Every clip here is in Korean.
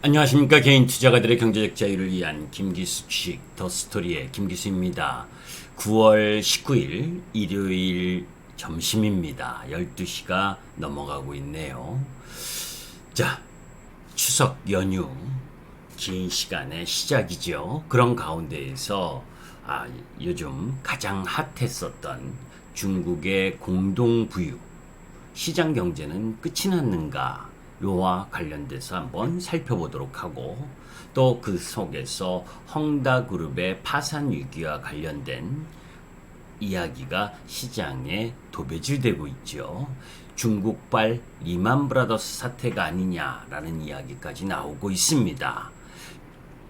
안녕하십니까. 개인 투자가들의 경제적 자유를 위한 김기수 주식 더 스토리의 김기수입니다. 9월 19일 일요일 점심입니다. 12시가 넘어가고 있네요. 자, 추석 연휴 긴 시간의 시작이죠. 그런 가운데에서 요즘 가장 핫했었던 중국의 공동부유, 시장 경제는 끝이 났는가 요와 관련돼서 한번 살펴보도록 하고, 또 그 속에서 헝다그룹의 파산 위기와 관련된 이야기가 시장에 도배질되고 있죠. 중국발 리만브라더스 사태가 아니냐라는 이야기까지 나오고 있습니다.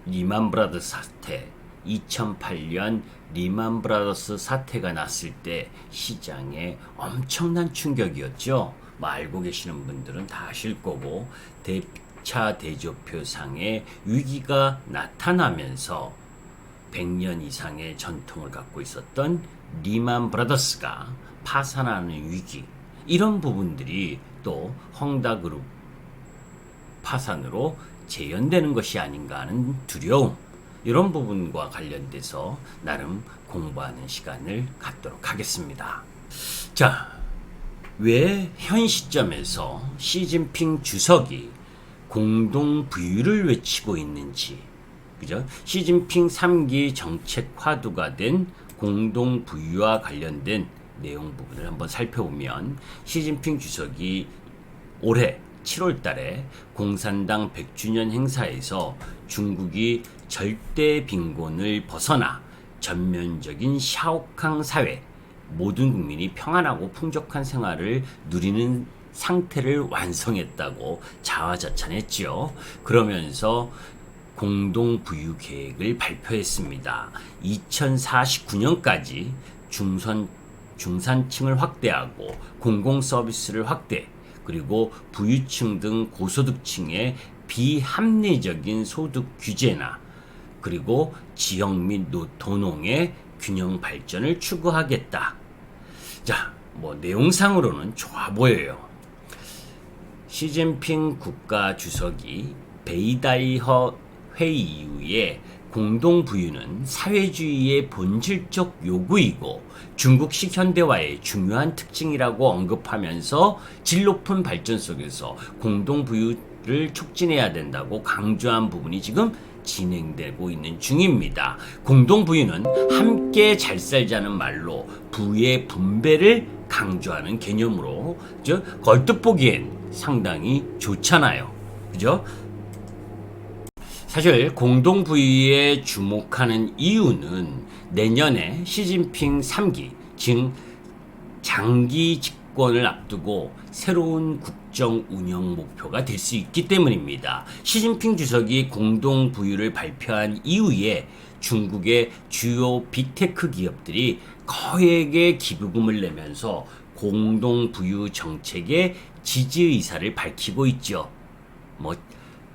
리만브라더스 사태, 2008년 리만브라더스 사태가 났을 때 시장에 엄청난 충격이었죠. 알고 계시는 분들은 다 아실 거고, 대차 대조표상의 위기가 나타나면서 100년 이상의 전통을 갖고 있었던 리만 브라더스가 파산하는 위기, 이런 부분들이 또 헝다그룹 파산으로 재현되는 것이 아닌가 하는 두려움, 이런 부분과 관련돼서 나름 공부하는 시간을 갖도록 하겠습니다. 자, 왜 현 시점에서 시진핑 주석이 공동 부유를 외치고 있는지, 그죠? 시진핑 3기 정책 화두가 된 공동 부유와 관련된 내용 부분을 한번 살펴보면, 시진핑 주석이 올해 7월 달에 공산당 100주년 행사에서 중국이 절대 빈곤을 벗어나 전면적인 샤오캉 사회, 모든 국민이 평안하고 풍족한 생활을 누리는 상태를 완성했다고 자화자찬했죠. 그러면서 공동부유 계획을 발표했습니다. 2049년까지 중산층을 확대하고 공공서비스를 확대, 그리고 부유층 등 고소득층의 비합리적인 소득 규제나, 그리고 지역 및 도농의 균형 발전을 추구하겠다. 자, 내용상으로는 좋아 보여요. 시진핑 국가 주석이 베이다이허 회의 이후에 공동부유는 사회주의의 본질적 요구이고 중국식 현대화의 중요한 특징이라고 언급하면서 질 높은 발전 속에서 공동부유를 촉진해야 된다고 강조한 부분이 지금 진행되고 있는 중입니다. 공동부유는 함께 잘 살자는 말로 부의 분배를 강조하는 개념으로, 걸뜻 보기엔 상당히 좋잖아요. 그죠? 사실 공동부유에 주목하는 이유는 내년에 시진핑 3기, 즉 장기 집권을 앞두고 새로운 국정 운영 목표가 될 수 있기 때문입니다. 시진핑 주석이 공동부유를 발표한 이후에 중국의 주요 빅테크 기업들이 거액의 기부금을 내면서 공동부유 정책의 지지 의사를 밝히고 있죠.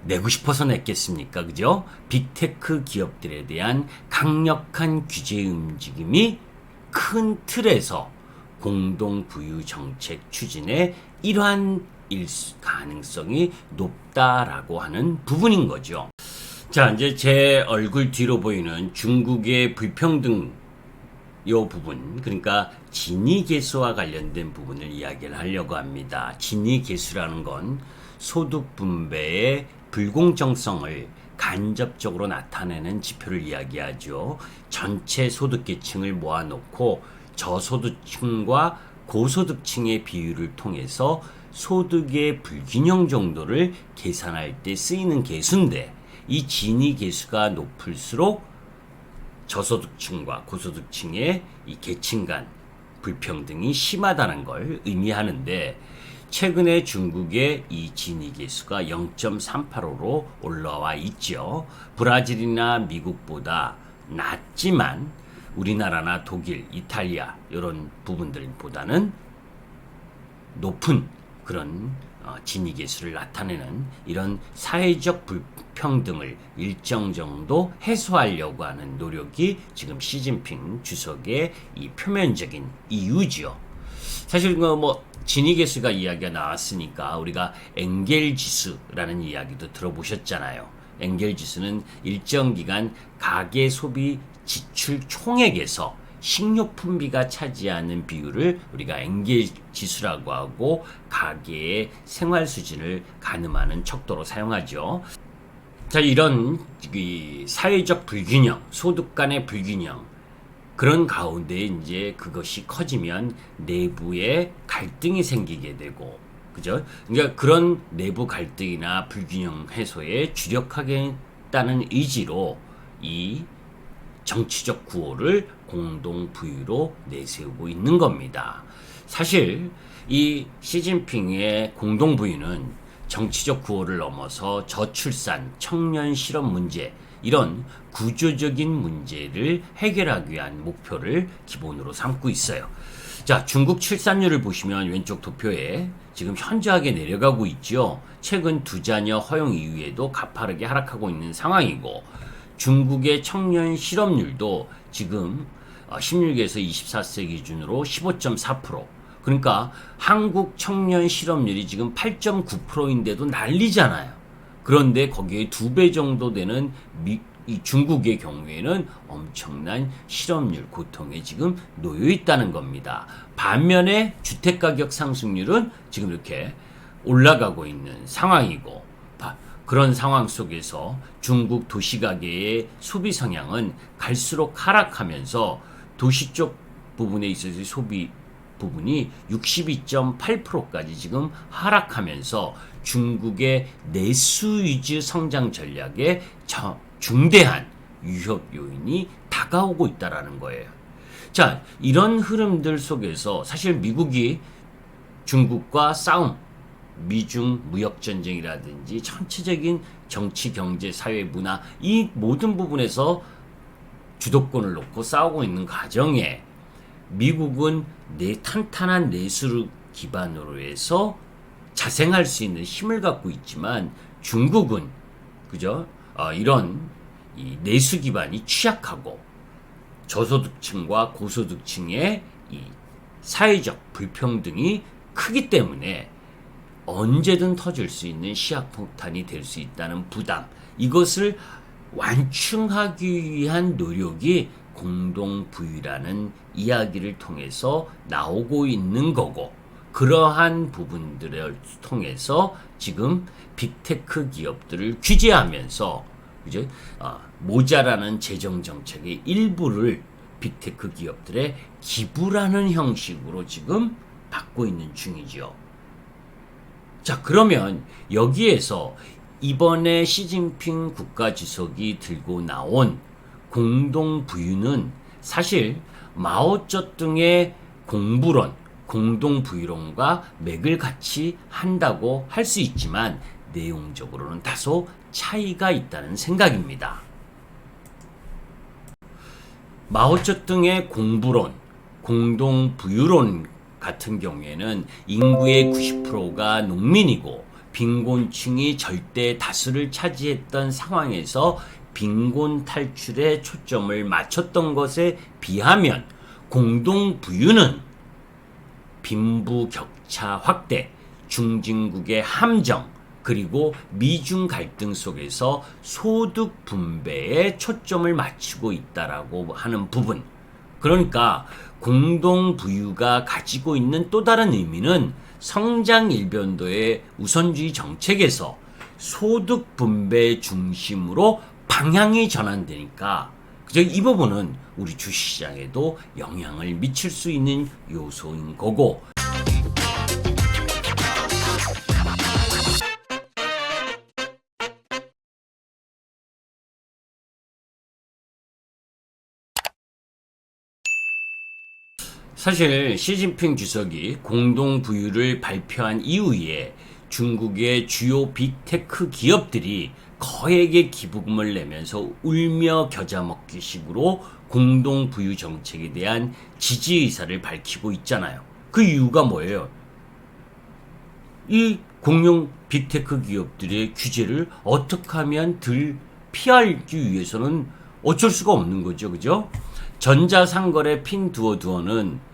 내고 싶어서 냈겠습니까? 그죠? 빅테크 기업들에 대한 강력한 규제 움직임이 큰 틀에서 공동부유 정책 추진의 일환일 가능성이 높다라고 하는 부분인 거죠. 자, 이제 제 얼굴 뒤로 보이는 중국의 불평등 요 부분, 그러니까 지니계수와 관련된 부분을 이야기를 하려고 합니다. 지니계수라는 건 소득 분배의 불공정성을 간접적으로 나타내는 지표를 이야기하죠. 전체 소득계층을 모아놓고 저소득층과 고소득층의 비율을 통해서 소득의 불균형 정도를 계산할 때 쓰이는 계수인데, 이 지니계수가 높을수록 저소득층과 고소득층의 이 계층 간 불평등이 심하다는 걸 의미하는데, 최근에 중국의 이 지니계수가 0.385로 올라와 있죠. 브라질이나 미국보다 낮지만 우리나라나 독일, 이탈리아 이런 부분들보다는 높은 그런 지니계수를 나타내는 이런 사회적 불평등을 일정 정도 해소하려고 하는 노력이 지금 시진핑 주석의 이 표면적인 이유지요. 사실 뭐 지니게스가 이야기가 나왔으니까 우리가 엥겔 지수라는 이야기도 들어보셨잖아요. 엥겔 지수는 일정 기간 가계 소비 지출 총액에서 식료품비가 차지하는 비율을 우리가 엥겔 지수라고 하고 가계의 생활 수준을 가늠하는 척도로 사용하죠. 자, 이런 사회적 불균형, 소득 간의 불균형, 그런 가운데 이제 그것이 커지면 내부에 갈등이 생기게 되고, 그죠? 그러니까 그런 내부 갈등이나 불균형 해소에 주력하겠다는 의지로 이 정치적 구호를 공동 부유로 내세우고 있는 겁니다. 사실 이 시진핑의 공동 부유는 정치적 구호를 넘어서 저출산, 청년 실업 문제, 이런 구조적인 문제를 해결하기 위한 목표를 기본으로 삼고 있어요. 자, 중국 출산율을 보시면 왼쪽 도표에 지금 현저하게 내려가고 있죠. 최근 두 자녀 허용 이후에도 가파르게 하락하고 있는 상황이고, 중국의 청년 실업률도 지금 16에서 24세 기준으로 15.4%. 그러니까 한국 청년 실업률이 지금 8.9%인데도 난리잖아요. 그런데 거기에 2배 정도 되는 이 중국의 경우에는 엄청난 실업률 고통에 지금 놓여 있다는 겁니다. 반면에 주택가격 상승률은 지금 이렇게 올라가고 있는 상황이고, 그런 상황 속에서 중국 도시가계의 소비 성향은 갈수록 하락하면서 도시 쪽 부분에 있어서 소비 부분이 62.8%까지 지금 하락하면서 중국의 내수 위주 성장 전략에 중대한 위협 요인이 다가오고 있다라는 거예요. 자, 이런 흐름들 속에서 사실 미국이 중국과 싸움, 미중 무역 전쟁이라든지 전체적인 정치, 경제, 사회, 문화, 이 모든 부분에서 주도권을 놓고 싸우고 있는 과정에 미국은 탄탄한 내수를 기반으로 해서 자생할 수 있는 힘을 갖고 있지만, 중국은 그죠? 이런 이 내수 기반이 취약하고 저소득층과 고소득층의 이 사회적 불평등이 크기 때문에 언제든 터질 수 있는 시한폭탄이 될 수 있다는 부담, 이것을 완충하기 위한 노력이 공동부유라는 이야기를 통해서 나오고 있는 거고, 그러한 부분들을 통해서 지금 빅테크 기업들을 규제하면서 그죠? 모자라는 재정 정책의 일부를 빅테크 기업들의 기부라는 형식으로 지금 받고 있는 중이죠. 자, 그러면 여기에서 이번에 시진핑 국가주석이 들고 나온 공동부유는 사실 마오쩌둥의 공부론, 공동부유론과 맥을 같이 한다고 할 수 있지만 내용적으로는 다소 차이가 있다는 생각입니다. 마오쩌둥의 공부론, 공동부유론 같은 경우에는 인구의 90%가 농민이고 빈곤층이 절대 다수를 차지했던 상황에서 빈곤 탈출에 초점을 맞췄던 것에 비하면, 공동부유는 빈부격차 확대, 중진국의 함정, 그리고 미중 갈등 속에서 소득 분배에 초점을 맞추고 있다라고 하는 부분. 그러니까 공동부유가 가지고 있는 또 다른 의미는 성장 일변도의 우선주의 정책에서 소득 분배 중심으로 방향이 전환되니까, 그죠? 이 부분은 우리 주식시장에도 영향을 미칠 수 있는 요소인 거고, 사실 시진핑 주석이 공동부유를 발표한 이후에 중국의 주요 빅테크 기업들이 거액의 기부금을 내면서 울며 겨자 먹기 식으로 공동부유 정책에 대한 지지 의사를 밝히고 있잖아요. 그 이유가 뭐예요? 이 공룡 빅테크 기업들의 규제를 어떻게 하면 덜 피하기 위해서는 어쩔 수가 없는 거죠. 그죠? 전자상거래 핀두어두어는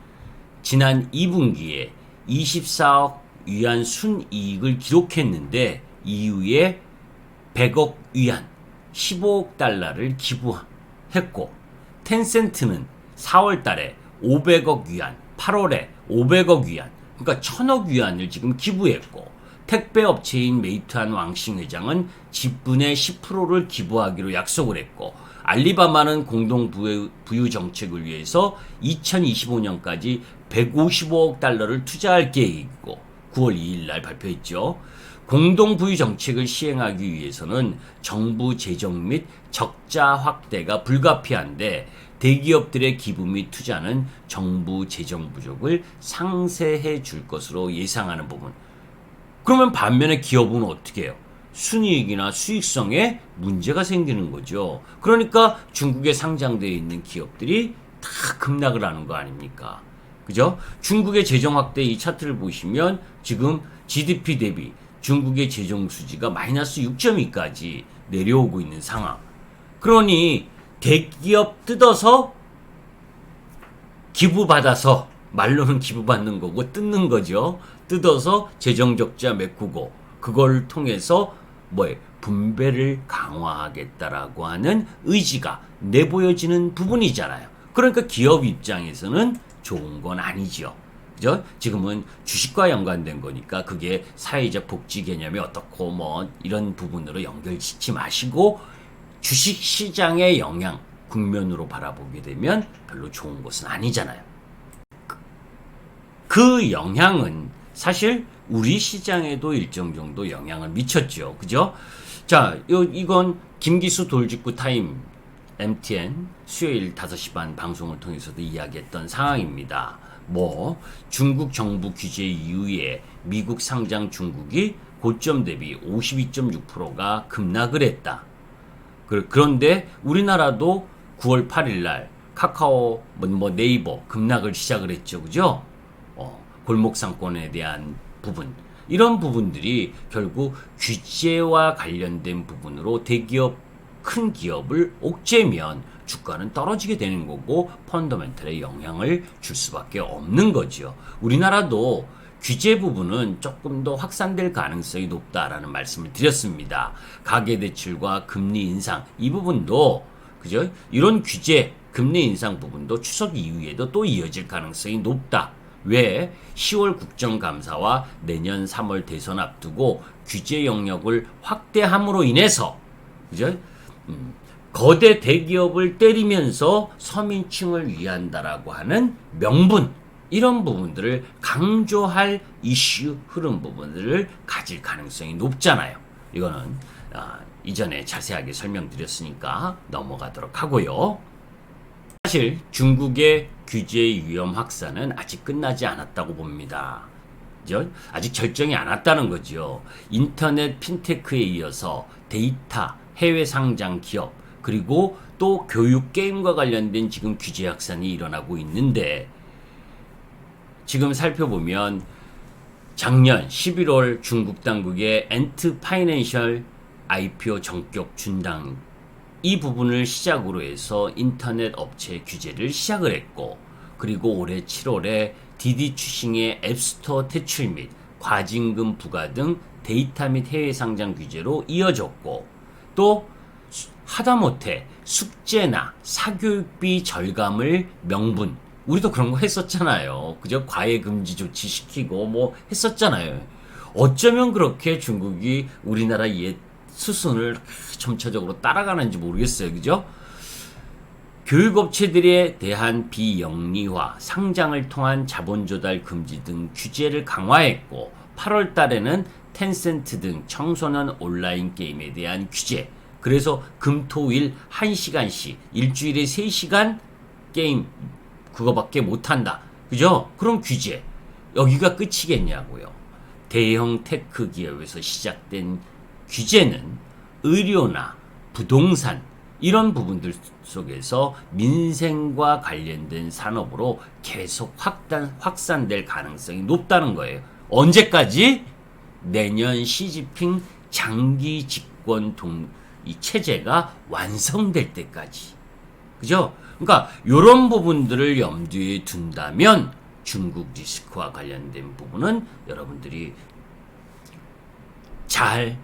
지난 2분기에 24억 위안 순이익을 기록했는데 이후에 100억 위안, 15억 달러를 기부했고, 텐센트는 4월 달에 500억 위안, 8월에 500억 위안, 그러니까 1000억 위안을 지금 기부했고, 택배 업체인 메이트한 왕싱 회장은 지분의 10%를 기부하기로 약속을 했고, 알리바바는 공동 부유 정책을 위해서 2025년까지 155억 달러를 투자할 계획이고 9월 2일 날 발표했죠. 공동 부유 정책을 시행하기 위해서는 정부 재정 및 적자 확대가 불가피한데 대기업들의 기부 및 투자는 정부 재정 부족을 상쇄해 줄 것으로 예상하는 부분. 그러면 반면에 기업은 어떻게 해요? 순이익이나 수익성에 문제가 생기는 거죠. 그러니까 중국에 상장되어 있는 기업들이 다 급락을 하는 거 아닙니까? 그죠? 중국의 재정 확대 이 차트를 보시면 지금 GDP 대비 중국의 재정 수지가 마이너스 6.2까지 내려오고 있는 상황. 그러니 대기업 뜯어서 기부받아서, 말로는 기부받는 거고 뜯는 거죠. 뜯어서 재정 적자 메꾸고 그걸 통해서 분배를 강화하겠다라고 하는 의지가 내보여지는 부분이잖아요. 그러니까 기업 입장에서는 좋은 건 아니죠. 그죠? 지금은 주식과 연관된 거니까 그게 사회적 복지 개념이 어떻고 이런 부분으로 연결짓지 마시고 주식 시장의 영향 국면으로 바라보게 되면 별로 좋은 것은 아니잖아요. 그 영향은 사실 우리 시장에도 일정 정도 영향을 미쳤죠. 그죠? 자, 이건 김기수 돌직구 타임 MTN 수요일 5시 반 방송을 통해서도 이야기했던 상황입니다. 중국 정부 규제 이후에 미국 상장 중국이 고점 대비 52.6%가 급락을 했다. 그런데 우리나라도 9월 8일 날 카카오, 네이버 급락을 시작을 했죠. 그죠? 골목 상권에 대한 부분, 이런 부분들이 결국 규제와 관련된 부분으로 대기업, 큰 기업을 옥죄면 주가는 떨어지게 되는 거고 펀더멘털에 영향을 줄 수밖에 없는 거죠. 우리나라도 규제 부분은 조금 더 확산될 가능성이 높다라는 말씀을 드렸습니다. 가계대출과 금리 인상 이 부분도, 그죠? 이런 규제, 금리 인상 부분도 추석 이후에도 또 이어질 가능성이 높다. 왜? 10월 국정감사와 내년 3월 대선 앞두고 규제 영역을 확대함으로 인해서, 그죠? 거대 대기업을 때리면서 서민층을 위한다라고 하는 명분, 이런 부분들을 강조할 이슈 흐름 부분들을 가질 가능성이 높잖아요. 이거는 이전에 자세하게 설명드렸으니까 넘어가도록 하고요. 사실 중국의 규제 위험 확산은 아직 끝나지 않았다고 봅니다. 그죠? 아직 절정이 않았다는 거죠. 인터넷 핀테크에 이어서 데이터, 해외 상장 기업, 그리고 또 교육 게임과 관련된 지금 규제 확산이 일어나고 있는데, 지금 살펴보면 작년 11월 중국 당국의 엔트 파이낸셜 IPO 전격 준당, 이 부분을 시작으로 해서 인터넷 업체 규제를 시작을 했고, 그리고 올해 7월에 디디 추싱의 앱스토어 퇴출 및 과징금 부과 등 데이터 및 해외 상장 규제로 이어졌고, 또 하다못해 숙제나 사교육비 절감을 명분, 우리도 그런 거 했었잖아요. 그죠? 과외 금지 조치 시키고 했었잖아요. 어쩌면 그렇게 중국이 우리나라 옛 수순을 점차적으로 따라가는지 모르겠어요. 그죠? 교육업체들에 대한 비영리화, 상장을 통한 자본 조달 금지 등 규제를 강화했고, 8월 달에는 텐센트 등 청소년 온라인 게임에 대한 규제, 그래서 금토일 1시간씩 일주일에 3시간 게임 그거밖에 못한다. 그죠? 그런 규제. 여기가 끝이겠냐고요. 대형 테크 기업에서 시작된 규제는 의료나 부동산 이런 부분들 속에서 민생과 관련된 산업으로 계속 확산될 가능성이 높다는 거예요. 언제까지? 내년 시진핑 장기 집권 이 체제가 완성될 때까지. 그죠? 그러니까 이런 부분들을 염두에 둔다면 중국 리스크와 관련된 부분은 여러분들이 잘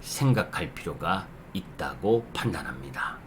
생각할 필요가 있다고 판단합니다.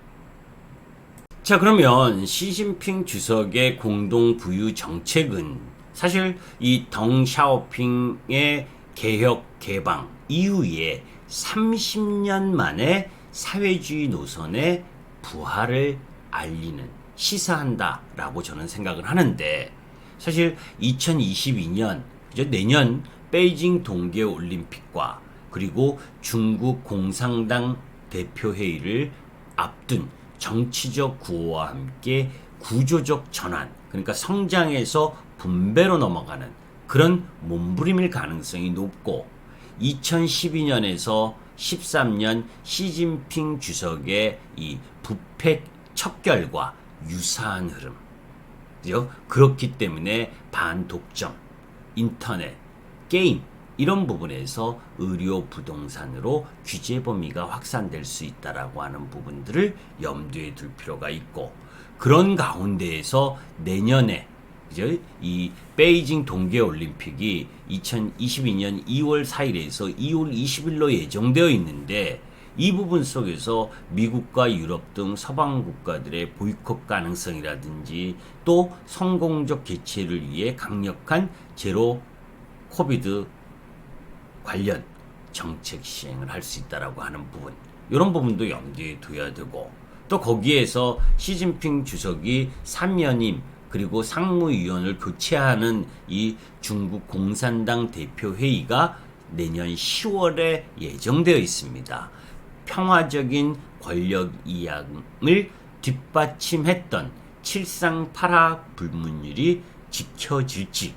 자, 그러면 시진핑 주석의 공동 부유 정책은 사실 이 덩샤오핑의 개혁 개방 이후에 30년 만에 사회주의 노선의 부활을 알리는 시사한다라고 저는 생각을 하는데, 사실 2022년 내년 베이징 동계올림픽과 그리고 중국 공산당 대표회의를 앞둔 정치적 구호와 함께 구조적 전환, 그러니까 성장에서 분배로 넘어가는 그런 몸부림일 가능성이 높고, 2012년에서 13년 시진핑 주석의 이 부패 척결과 유사한 흐름, 그렇기 때문에 반독점, 인터넷, 게임 이런 부분에서 의료 부동산으로 규제 범위가 확산될 수 있다라고 하는 부분들을 염두에 둘 필요가 있고, 그런 가운데에서 내년에 이 베이징 동계올림픽이 2022년 2월 4일에서 2월 20일로 예정되어 있는데, 이 부분 속에서 미국과 유럽 등 서방 국가들의 보이콧 가능성이라든지 또 성공적 개최를 위해 강력한 제로 코비드 관련 정책 시행을 할 수 있다라고 하는 부분, 이런 부분도 염두에 둬야 되고, 또 거기에서 시진핑 주석이 사면임 그리고 상무위원을 교체하는 이 중국 공산당 대표회의가 내년 10월에 예정되어 있습니다. 평화적인 권력 이양을 뒷받침했던 칠상팔하 불문율이 지켜질지,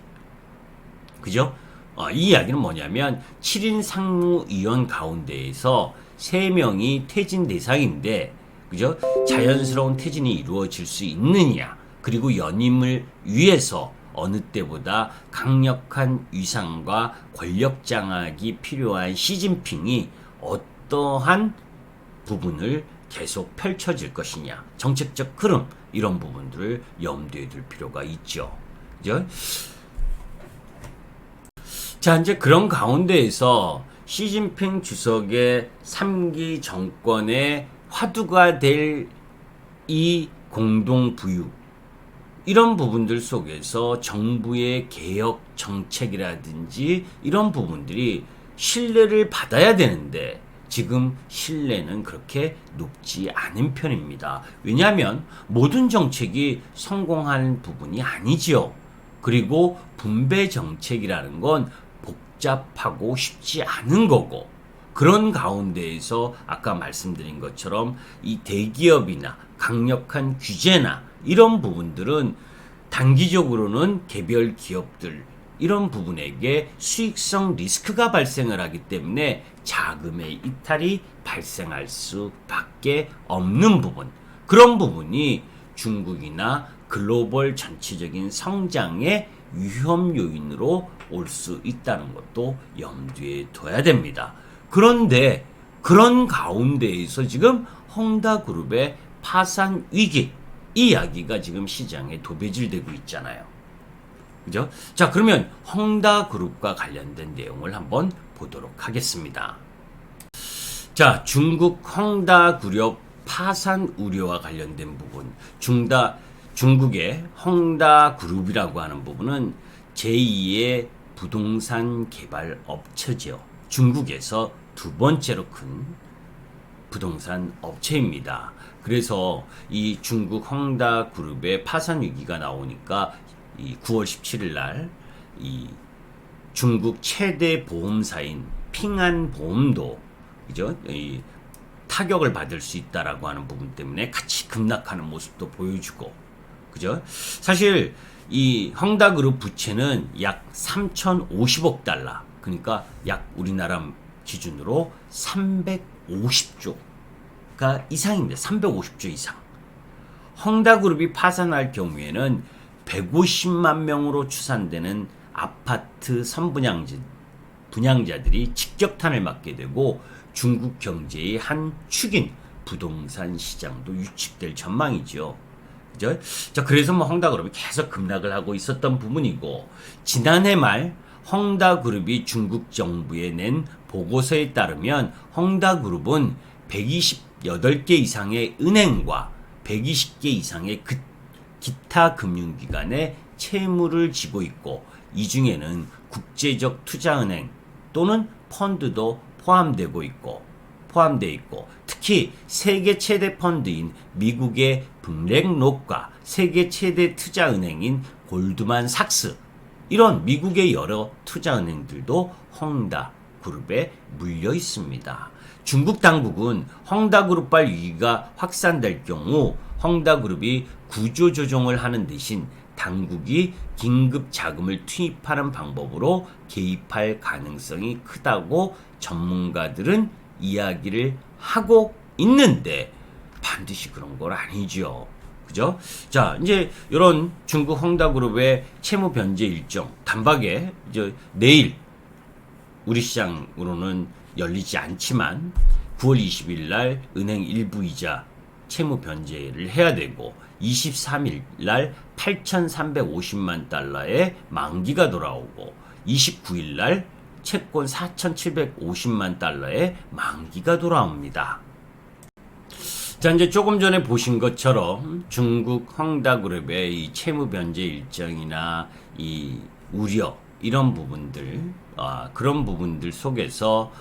그죠? 이 이야기는 뭐냐면 7인 상무위원 가운데에서 3명이 퇴진 대상인데, 그죠? 자연스러운 퇴진이 이루어질 수 있느냐, 그리고 연임을 위해서 어느 때보다 강력한 위상과 권력 장악이 필요한 시진핑이 어떠한 부분을 계속 펼쳐질 것이냐, 정책적 흐름, 이런 부분들을 염두에 둘 필요가 있죠. 그죠? 자, 이제 그런 가운데에서 시진핑 주석의 3기 정권의 화두가 될 이 공동부유, 이런 부분들 속에서 정부의 개혁 정책이라든지 이런 부분들이 신뢰를 받아야 되는데, 지금 신뢰는 그렇게 높지 않은 편입니다. 왜냐하면 모든 정책이 성공하는 부분이 아니지요. 그리고 분배 정책이라는 건 복잡하고 쉽지 않은 거고, 그런 가운데에서 아까 말씀드린 것처럼 이 대기업이나 강력한 규제나 이런 부분들은 단기적으로는 개별 기업들 이런 부분에게 수익성 리스크가 발생을 하기 때문에 자금의 이탈이 발생할 수밖에 없는 부분, 그런 부분이 중국이나 글로벌 전체적인 성장의 위험 요인으로 올 수 있다는 것도 염두에 둬야 됩니다. 그런데 그런 가운데에서 지금 헝다그룹의 파산 위기, 이 이야기가 지금 시장에 도배질되고 있잖아요. 그죠? 자, 그러면 헝다그룹과 관련된 내용을 한번 보도록 하겠습니다. 자, 중국 헝다그룹 파산 우려와 관련된 부분, 중국의 헝다그룹이라고 하는 부분은 제2의 부동산 개발 업체죠. 중국에서 두 번째로 큰 부동산 업체입니다. 그래서 이 중국 헝다그룹의 파산 위기가 나오니까 이 9월 17일 날 이 중국 최대 보험사인 핑안보험도, 그죠? 이 타격을 받을 수 있다라고 하는 부분 때문에 같이 급락하는 모습도 보여주고, 그죠? 사실 이 헝다그룹 부채는 약 3,050억 달러, 그러니까 약 우리나라 기준으로 350조가 이상입니다. 350조 이상. 헝다그룹이 파산할 경우에는 150만 명으로 추산되는 아파트 분양자들이 직격탄을 맞게 되고, 중국 경제의 한 축인 부동산 시장도 유축될 전망이죠. 그죠? 자, 그래서 뭐 헝다그룹이 계속 급락을 하고 있었던 부분이고, 지난해 말 헝다그룹이 중국 정부에 낸 보고서에 따르면 헝다그룹은 128개 이상의 은행과 120개 이상의 기타 금융기관에 채무를 지고 있고, 이 중에는 국제적 투자은행 또는 펀드도 포함되어 있고, 특히 세계 최대 펀드인 미국의 블랙록과 세계 최대 투자은행인 골드만삭스, 이런 미국의 여러 투자은행들도 헝다그룹에 물려 있습니다. 중국 당국은 헝다그룹발 위기가 확산될 경우 헝다그룹이 구조조정을 하는 대신 당국이 긴급 자금을 투입하는 방법으로 개입할 가능성이 크다고 전문가들은 이야기를 하고 있는데, 반드시 그런 건 아니죠. 그죠? 자, 이제 이런 중국 헝다그룹의 채무 변제 일정 단박에 이제 내일 우리 시장으로는 열리지 않지만 9월 20일 날 은행 일부 이자 채무 변제를 해야 되고, 23일 날 8,350만 달러의 만기가 돌아오고, 29일 날 채권 4,750만 달러의 만기가 돌아옵니다. 자, 이제 조금 전에 보신 것처럼 중국 헝다그룹의 이 채무 변제 일정이나 이 우려, 이런 부분들, 그런 부분들 속에서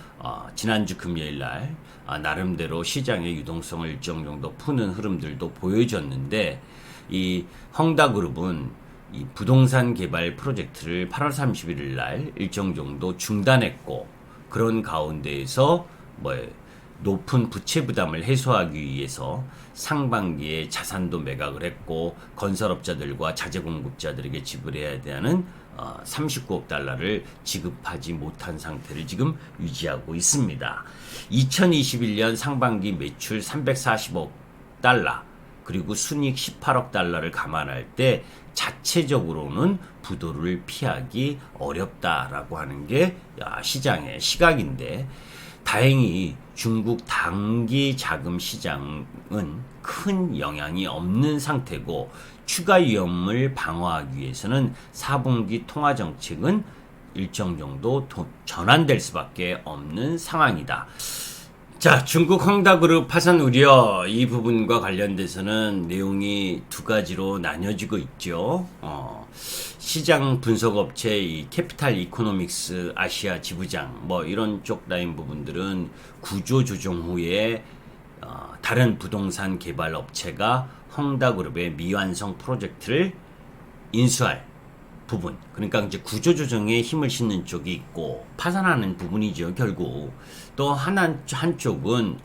지난주 금요일 날 나름대로 시장의 유동성을 일정 정도 푸는 흐름들도 보여졌는데, 이 헝다그룹은 이 부동산 개발 프로젝트를 8월 31일 날 일정 정도 중단했고, 그런 가운데에서 높은 부채 부담을 해소하기 위해서 상반기에 자산도 매각을 했고, 건설업자들과 자재 공급자들에게 지불해야 되는 39억 달러를 지급하지 못한 상태를 지금 유지하고 있습니다. 2021년 상반기 매출 340억 달러, 그리고 순이익 18억 달러를 감안할 때 자체적으로는 부도를 피하기 어렵다라고 하는 게 시장의 시각인데, 다행히 중국 단기 자금 시장은 큰 영향이 없는 상태고, 추가 위험을 방어하기 위해서는 4분기 통화 정책은 일정 정도 전환될 수밖에 없는 상황이다. 자, 중국 헝다그룹 파산 우려, 이 부분과 관련돼서는 내용이 두 가지로 나뉘어지고 있죠. 시장 분석 업체 이 캐피탈 이코노믹스 아시아 지부장 이런 쪽 라인 부분들은 구조 조정 후에 다른 부동산 개발 업체가 헝다그룹의 미완성 프로젝트를 인수할 부분, 그러니까 이제 구조조정에 힘을 싣는 쪽이 있고 파산하는 부분이죠. 결국 또 한쪽은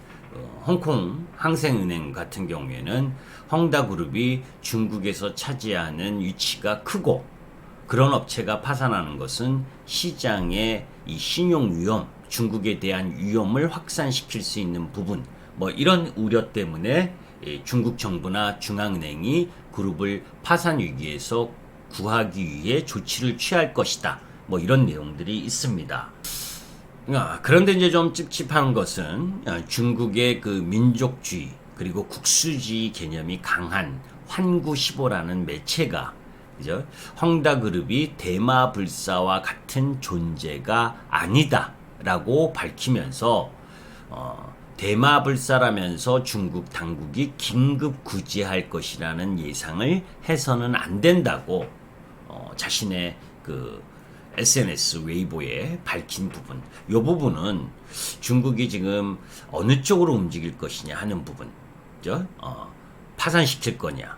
홍콩 항생은행 같은 경우에는 헝다그룹이 중국에서 차지하는 위치가 크고, 그런 업체가 파산하는 것은 시장의 이 신용 위험, 중국에 대한 위험을 확산시킬 수 있는 부분, 이런 우려 때문에 중국 정부나 중앙은행이 그룹을 파산 위기에서 구하기 위해 조치를 취할 것이다. 이런 내용들이 있습니다. 그런데 이제 좀 찝찝한 것은 중국의 그 민족주의 그리고 국수주의 개념이 강한 환구시보라는 매체가, 그죠? 헝다그룹이 대마불사와 같은 존재가 아니다라고 밝히면서 대마불사라면서 중국 당국이 긴급 구제할 것이라는 예상을 해서는 안 된다고 자신의 그 SNS 웨이보에 밝힌 부분, 이 부분은 중국이 지금 어느 쪽으로 움직일 것이냐 하는 부분, 그죠? 파산시킬 거냐,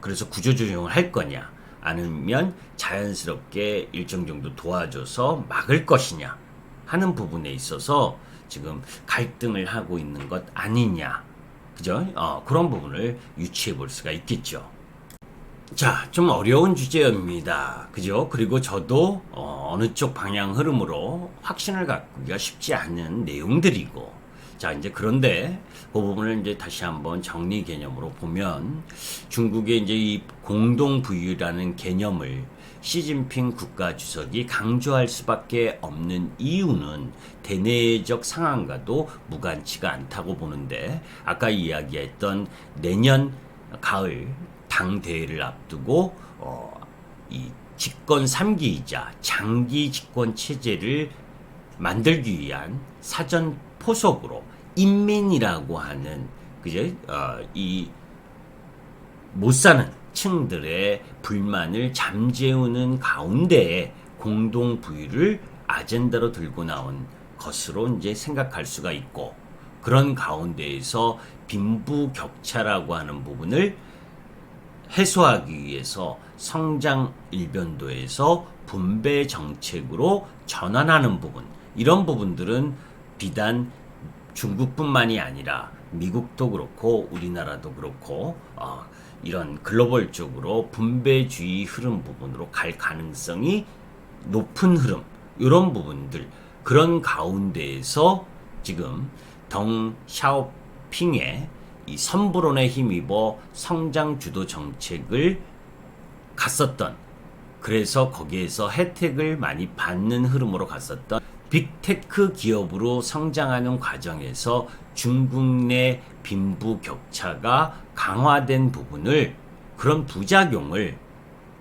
그래서 구조조정을 할 거냐, 아니면 자연스럽게 일정 정도 도와줘서 막을 것이냐 하는 부분에 있어서 지금 갈등을 하고 있는 것 아니냐, 그죠? 그런 부분을 유추해 볼 수가 있겠죠. 자, 좀 어려운 주제입니다. 그죠? 그리고 저도 어느 쪽 방향 흐름으로 확신을 갖기가 쉽지 않은 내용들이고, 자, 이제 그런데 그 부분을 이제 다시 한번 정리 개념으로 보면, 중국의 이제 이 공동 부유라는 개념을 시진핑 국가주석이 강조할 수밖에 없는 이유는 대내적 상황과도 무관치가 않다고 보는데, 아까 이야기했던 내년 가을 당 대회를 앞두고 이 집권 3기이자 장기 집권 체제를 만들기 위한 사전 포석으로 인민이라고 하는 그죠? 이 못 사는 층들의 불만을 잠재우는 가운데에 공동 부유를 아젠다로 들고 나온 것으로 이제 생각할 수가 있고, 그런 가운데에서 빈부격차라고 하는 부분을 해소하기 위해서 성장 일변도에서 분배 정책으로 전환하는 부분, 이런 부분들은 비단 중국뿐만이 아니라 미국도 그렇고 우리나라도 그렇고 이런 글로벌적으로 분배주의 흐름 부분으로 갈 가능성이 높은 흐름, 이런 부분들, 그런 가운데에서 지금 덩 샤오핑의 이 선불론에 힘입어 성장 주도 정책을 갔었던, 그래서 거기에서 혜택을 많이 받는 흐름으로 갔었던 빅테크 기업으로 성장하는 과정에서 중국 내 빈부 격차가 강화된 부분을, 그런 부작용을,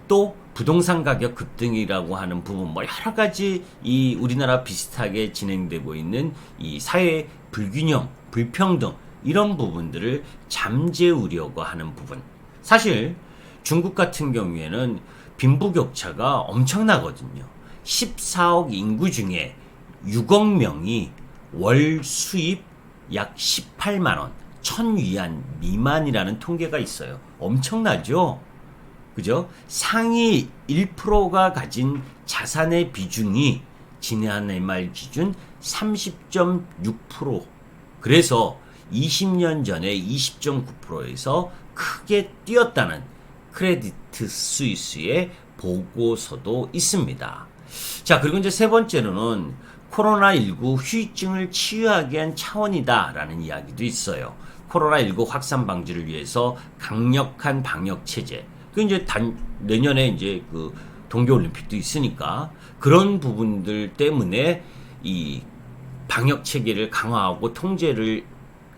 또 부동산 가격 급등이라고 하는 부분, 뭐 여러 가지 이 우리나라 비슷하게 진행되고 있는 이 사회 불균형, 불평등, 이런 부분들을 잠재우려고 하는 부분. 사실 중국 같은 경우에는 빈부격차가 엄청나거든요. 14억 인구 중에 6억 명이 월 수입 약 18만 원, 1000위안 미만이라는 통계가 있어요. 엄청나죠? 그죠? 상위 1%가 가진 자산의 비중이 지난해 말 기준 30.6%. 그래서 20년 전에 20.9%에서 크게 뛰었다는 크레디트 스위스의 보고서도 있습니다. 자, 그리고 이제 세 번째로는 코로나19 후유증을 치유하기 위한 차원이다라는 이야기도 있어요. 코로나19 확산 방지를 위해서 강력한 방역 체제. 그 이제 내년에 이제 그 동계올림픽도 있으니까 그런 부분들 때문에 이 방역 체계를 강화하고 통제를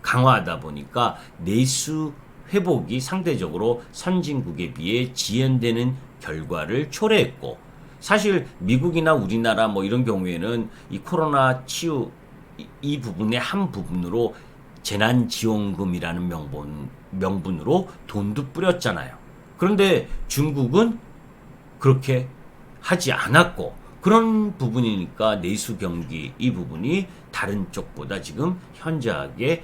강화하다 보니까 내수 회복이 상대적으로 선진국에 비해 지연되는 결과를 초래했고, 사실 미국이나 우리나라 뭐 이런 경우에는 이 코로나 치유 이 부분의 한 부분으로 재난지원금이라는 명분으로 돈도 뿌렸잖아요. 그런데 중국은 그렇게 하지 않았고, 그런 부분이니까 내수 경기 이 부분이 다른 쪽보다 지금 현저하게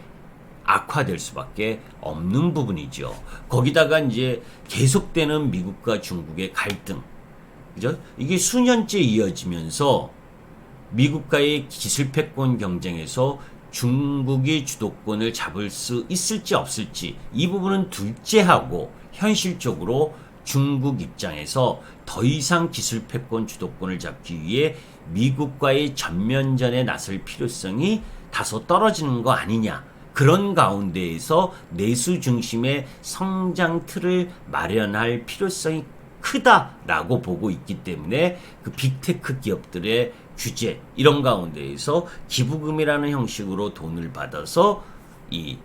악화될 수밖에 없는 부분이죠. 거기다가 이제 계속되는 미국과 중국의 갈등, 그죠? 이게 수년째 이어지면서 미국과의 기술 패권 경쟁에서 중국이 주도권을 잡을 수 있을지 없을지, 이 부분은 둘째하고, 현실적으로 중국 입장에서 더 이상 기술 패권 주도권을 잡기 위해 미국과의 전면전에 나설 필요성이 다소 떨어지는 거 아니냐. 그런 가운데에서 내수 중심의 성장 틀을 마련할 필요성이 크다라고 보고 있기 때문에 그 빅테크 기업들의 규제, 이런 가운데에서 기부금이라는 형식으로 돈을 받아서 이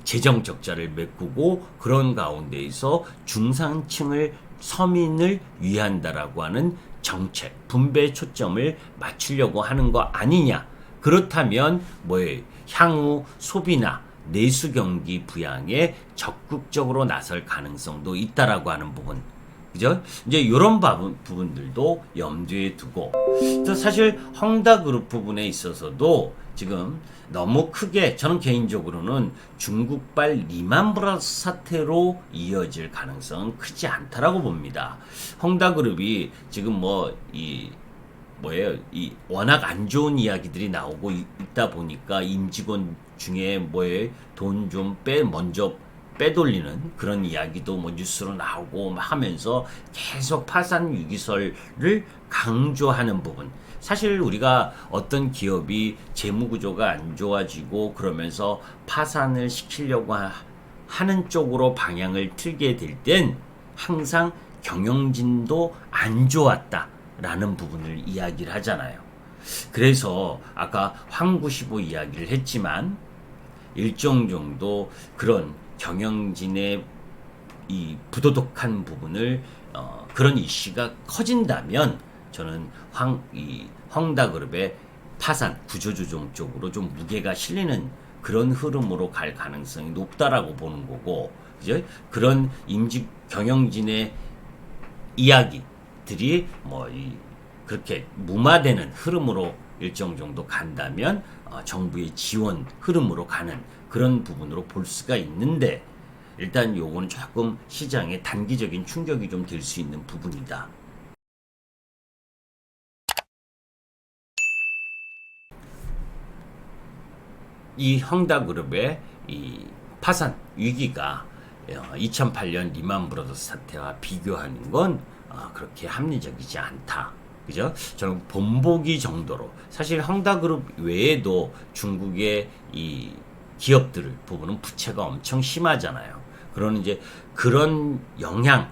재정 적자를 메꾸고, 그런 가운데에서 중산층을, 서민을 위한다라고 하는 정책, 분배 초점을 맞추려고 하는 거 아니냐. 그렇다면 뭐예요? 향후 소비나 내수 경기 부양에 적극적으로 나설 가능성도 있다라고 하는 부분. 그죠? 이제 이런 부분들도 염두에 두고, 사실 헝다그룹 부분에 있어서도 지금 너무 크게, 저는 개인적으로는 중국발 리만브라더스 사태로 이어질 가능성은 크지 않다라고 봅니다. 헝다그룹이 지금 이 워낙 안 좋은 이야기들이 나오고 있다 보니까 임직원 중에 돈 좀 먼저 빼돌리는 그런 이야기도 뉴스로 나오고 하면서 계속 파산 유기설을 강조하는 부분. 사실 우리가 어떤 기업이 재무구조가 안 좋아지고 그러면서 파산을 시키려고 하는 쪽으로 방향을 틀게 될 땐 항상 경영진도 안 좋았다라는 부분을 이야기를 하잖아요. 그래서 아까 황구시보 이야기를 했지만 일정 정도 그런 경영진의 이 부도덕한 부분을 그런 이슈가 커진다면 저는 이 헝다그룹의 파산, 구조조정 쪽으로 좀 무게가 실리는 그런 흐름으로 갈 가능성이 높다라고 보는 거고, 그죠? 그런 임직 경영진의 이야기들이 그렇게 무마되는 흐름으로 일정 정도 간다면 정부의 지원 흐름으로 가는 그런 부분으로 볼 수가 있는데, 일단 요거는 조금 시장에 단기적인 충격이 좀 될 수 있는 부분이다. 이 헝다그룹의 이 파산 위기가 2008년 리만 브라더스 사태와 비교하는 건 그렇게 합리적이지 않다. 그죠? 저는 본보기 정도로 사실 헝다그룹 외에도 중국의 이 기업들 부분은 부채가 엄청 심하잖아요. 그런 이제 그런 영향,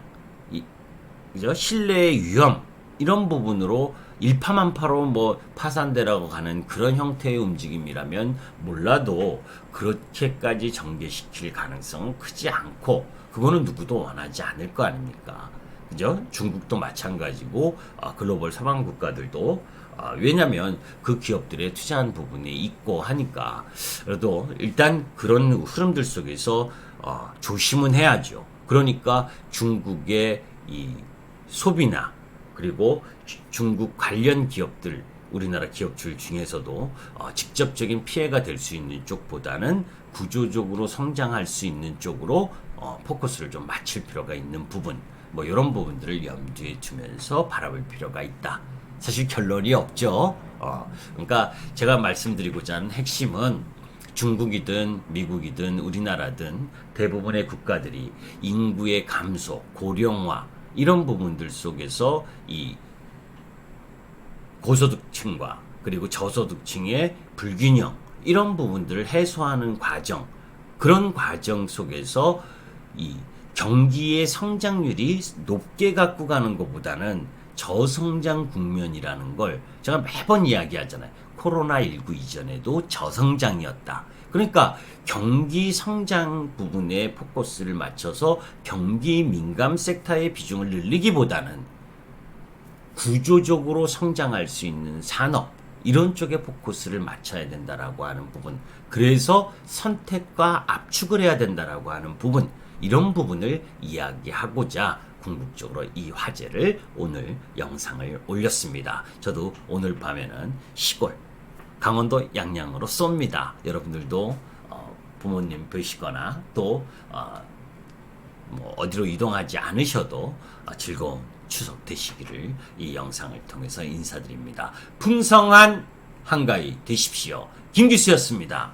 그죠? 신뢰의 위험 이런 부분으로 일파만파로 파산되라고 가는 그런 형태의 움직임이라면 몰라도 그렇게까지 전개시킬 가능성은 크지 않고, 그거는 누구도 원하지 않을 거 아닙니까? 그죠? 중국도 마찬가지고 글로벌 서방 국가들도 왜냐면 그 기업들에 투자한 부분이 있고 하니까. 그래도 일단 그런 흐름들 속에서 조심은 해야죠. 그러니까 중국의 이 소비나 그리고 중국 관련 기업들, 우리나라 기업들 중에서도 직접적인 피해가 될 수 있는 쪽보다는 구조적으로 성장할 수 있는 쪽으로 포커스를 좀 맞출 필요가 있는 부분, 이런 부분들을 염두에 두면서 바라볼 필요가 있다. 사실 결론이 없죠. 그러니까 제가 말씀드리고자 하는 핵심은 중국이든 미국이든 우리나라든 대부분의 국가들이 인구의 감소, 고령화 이런 부분들 속에서 이 고소득층과 그리고 저소득층의 불균형 이런 부분들을 해소하는 과정, 그런 과정 속에서 이 경기의 성장률이 높게 갖고 가는 것보다는 저성장 국면이라는 걸 제가 매번 이야기하잖아요. 코로나19 이전에도 저성장이었다. 그러니까 경기 성장 부분에 포커스를 맞춰서 경기 민감 섹터의 비중을 늘리기보다는 구조적으로 성장할 수 있는 산업 이런 쪽에 포커스를 맞춰야 된다라고 하는 부분, 그래서 선택과 압축을 해야 된다라고 하는 부분, 이런 부분을 이야기하고자 궁극적으로 이 화제를 오늘 영상을 올렸습니다. 저도 오늘 밤에는 시골 강원도 양양으로 쏩니다. 여러분들도 부모님 뵈시거나 또 어디로 이동하지 않으셔도 즐거운 추석 되시기를 이 영상을 통해서 인사드립니다. 풍성한 한가위 되십시오. 김기수였습니다.